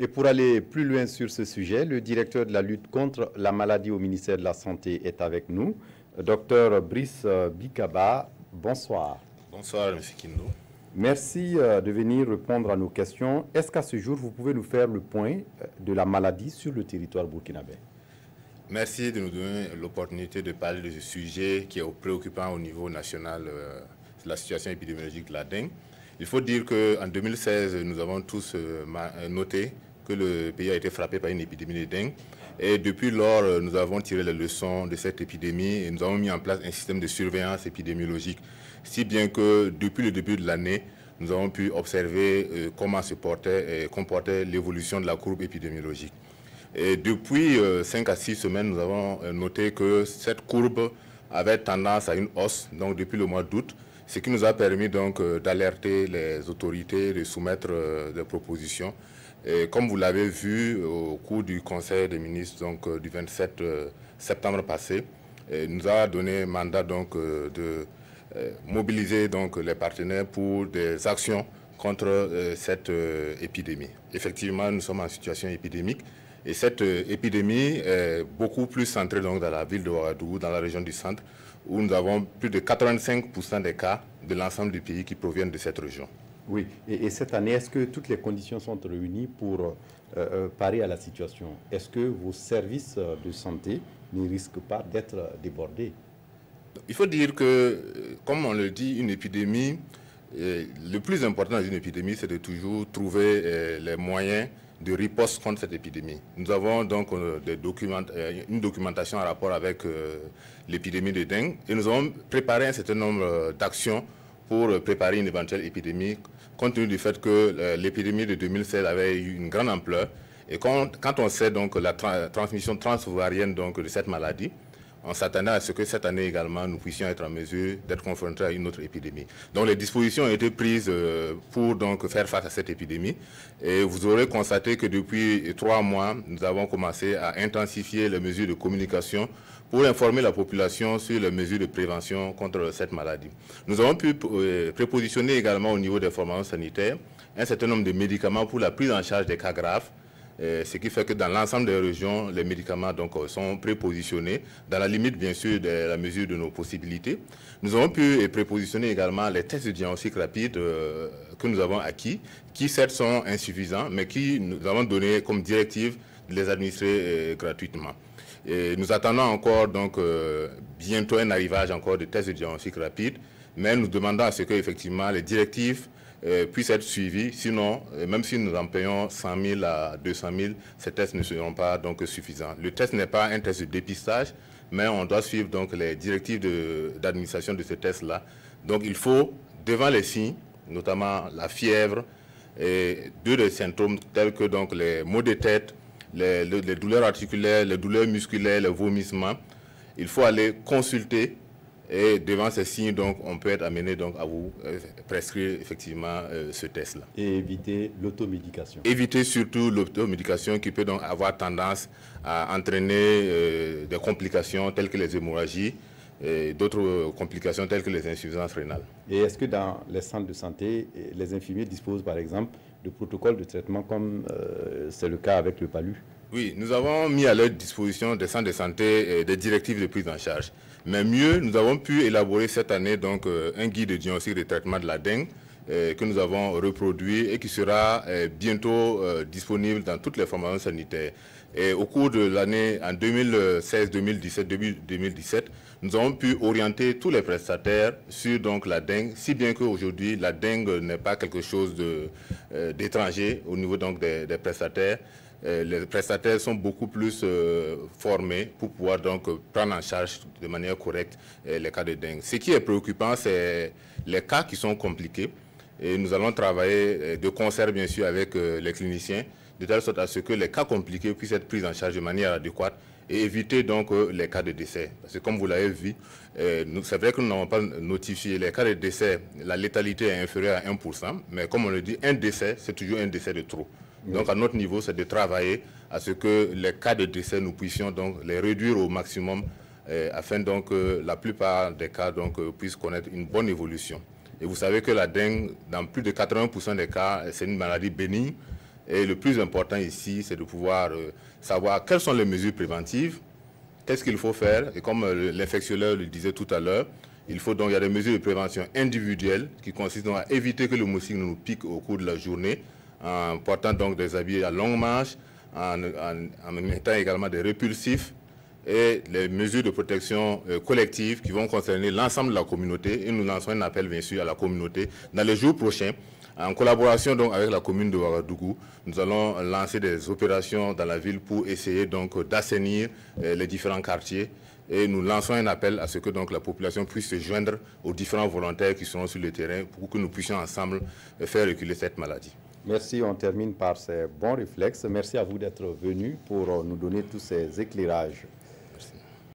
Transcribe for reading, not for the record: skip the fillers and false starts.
Et pour aller plus loin sur ce sujet, le directeur de la lutte contre la maladie au ministère de la Santé est avec nous, Dr Brice Bikaba. Bonsoir. Bonsoir, M. Kindo. Merci de venir répondre à nos questions. Est-ce qu'à ce jour, vous pouvez nous faire le point de la maladie sur le territoire burkinabé? Merci de nous donner l'opportunité de parler de ce sujet qui est préoccupant au niveau national, la situation épidémiologique de la dengue. Il faut dire qu'en 2016, nous avons tous noté que le pays a été frappé par une épidémie de dengue. Et depuis lors, nous avons tiré les leçons de cette épidémie et nous avons mis en place un système de surveillance épidémiologique, si bien que depuis le début de l'année, nous avons pu observer comment se comportait l'évolution de la courbe épidémiologique. Et depuis 5 à 6 semaines, nous avons noté que cette courbe avait tendance à une hausse, donc depuis le mois d'août, ce qui nous a permis donc d'alerter les autorités, de soumettre des propositions. Et comme vous l'avez vu au cours du Conseil des ministres donc, du 27 septembre passé, nous a donné mandat donc, de mobiliser donc, les partenaires pour des actions contre cette épidémie. Effectivement, nous sommes en situation épidémique. Et cette épidémie est beaucoup plus centrée donc, dans la ville de Ouagadougou, dans la région du centre, où nous avons plus de 85% des cas de l'ensemble du pays qui proviennent de cette région. Oui, et cette année, est-ce que toutes les conditions sont réunies pour parer à la situation? Est-ce que vos services de santé ne risquent pas d'être débordés? Il faut dire que, comme on le dit, une épidémie, le plus important dans une épidémie, c'est de toujours trouver les moyens de riposte contre cette épidémie. Nous avons donc une documentation en rapport avec l'épidémie de dengue et nous avons préparé un certain nombre d'actions pour préparer une éventuelle épidémie, compte tenu du fait que l'épidémie de 2016 avait eu une grande ampleur. Et quand on sait donc la transmission transovarienne donc, de cette maladie, on s'attendait à ce que cette année également, nous puissions être en mesure d'être confrontés à une autre épidémie. Donc les dispositions ont été prises pour donc, faire face à cette épidémie. Et vous aurez constaté que depuis 3 mois, nous avons commencé à intensifier les mesures de communication pour informer la population sur les mesures de prévention contre cette maladie. Nous avons pu prépositionner également au niveau des formations sanitaires un certain nombre de médicaments pour la prise en charge des cas graves. Ce qui fait que dans l'ensemble des régions, les médicaments donc, sont prépositionnés, dans la limite bien sûr de la mesure de nos possibilités. Nous avons pu prépositionner également les tests de diagnostic rapide que nous avons acquis, qui certes sont insuffisants, mais qui nous avons donné comme directive de les administrer gratuitement. Et nous attendons encore donc, bientôt un arrivage encore de tests de diagnostic rapide, mais nous demandons à ce que effectivement les directives puissent être suivis. Sinon, même si nous en payons 100 000 à 200 000, ces tests ne seront pas donc, suffisants. Le test n'est pas un test de dépistage, mais on doit suivre donc, les directives d'administration de ces tests-là. Donc il faut, devant les signes, notamment la fièvre, et des symptômes tels que donc, les maux de tête, les douleurs articulaires, les douleurs musculaires, les vomissements, il faut aller consulter. Et devant ces signes, donc, on peut être amené donc, à vous prescrire effectivement ce test-là. Et éviter l'automédication. Éviter surtout l'automédication qui peut donc avoir tendance à entraîner des complications telles que les hémorragies et d'autres complications telles que les insuffisances rénales. Et est-ce que dans les centres de santé, les infirmiers disposent par exemple de protocoles de traitement comme c'est le cas avec le palu? Oui, nous avons mis à leur disposition des centres de santé des directives de prise en charge. Mais mieux, nous avons pu élaborer cette année donc, un guide de diagnostic de traitement de la dengue que nous avons reproduit et qui sera bientôt disponible dans toutes les formations sanitaires. Et au cours de l'année en 2016-2017, début 2017, nous avons pu orienter tous les prestataires sur donc, la dengue, si bien qu'aujourd'hui, la dengue n'est pas quelque chose d'étranger au niveau donc, des prestataires. Les prestataires sont beaucoup plus formés pour pouvoir donc prendre en charge de manière correcte les cas de dengue. Ce qui est préoccupant, c'est les cas qui sont compliqués. Et nous allons travailler de concert, bien sûr, avec les cliniciens, de telle sorte à ce que les cas compliqués puissent être pris en charge de manière adéquate et éviter donc les cas de décès. Parce que comme vous l'avez vu, c'est vrai que nous n'avons pas notifié les cas de décès, la létalité est inférieure à 1%, mais comme on le dit, un décès, c'est toujours un décès de trop. Donc à notre niveau, c'est de travailler à ce que les cas de décès, nous puissions donc les réduire au maximum afin donc que la plupart des cas donc, puissent connaître une bonne évolution. Et vous savez que la dengue, dans plus de 80% des cas, c'est une maladie bénigne. Et le plus important ici, c'est de pouvoir savoir quelles sont les mesures préventives, qu'est-ce qu'il faut faire. Et comme l'infectiologue le disait tout à l'heure, il y a des mesures de prévention individuelles qui consistent à éviter que le moustique ne nous pique au cours de la journée, en portant donc des habits à longue manche, en mettant également des répulsifs, et les mesures de protection collective qui vont concerner l'ensemble de la communauté. Et nous lançons un appel bien sûr à la communauté. Dans les jours prochains, en collaboration donc avec la commune de Ouagadougou, nous allons lancer des opérations dans la ville pour essayer donc d'assainir les différents quartiers. Et nous lançons un appel à ce que donc la population puisse se joindre aux différents volontaires qui seront sur le terrain pour que nous puissions ensemble faire reculer cette maladie. Merci, on termine par ces bons réflexes. Merci à vous d'être venu pour nous donner tous ces éclairages.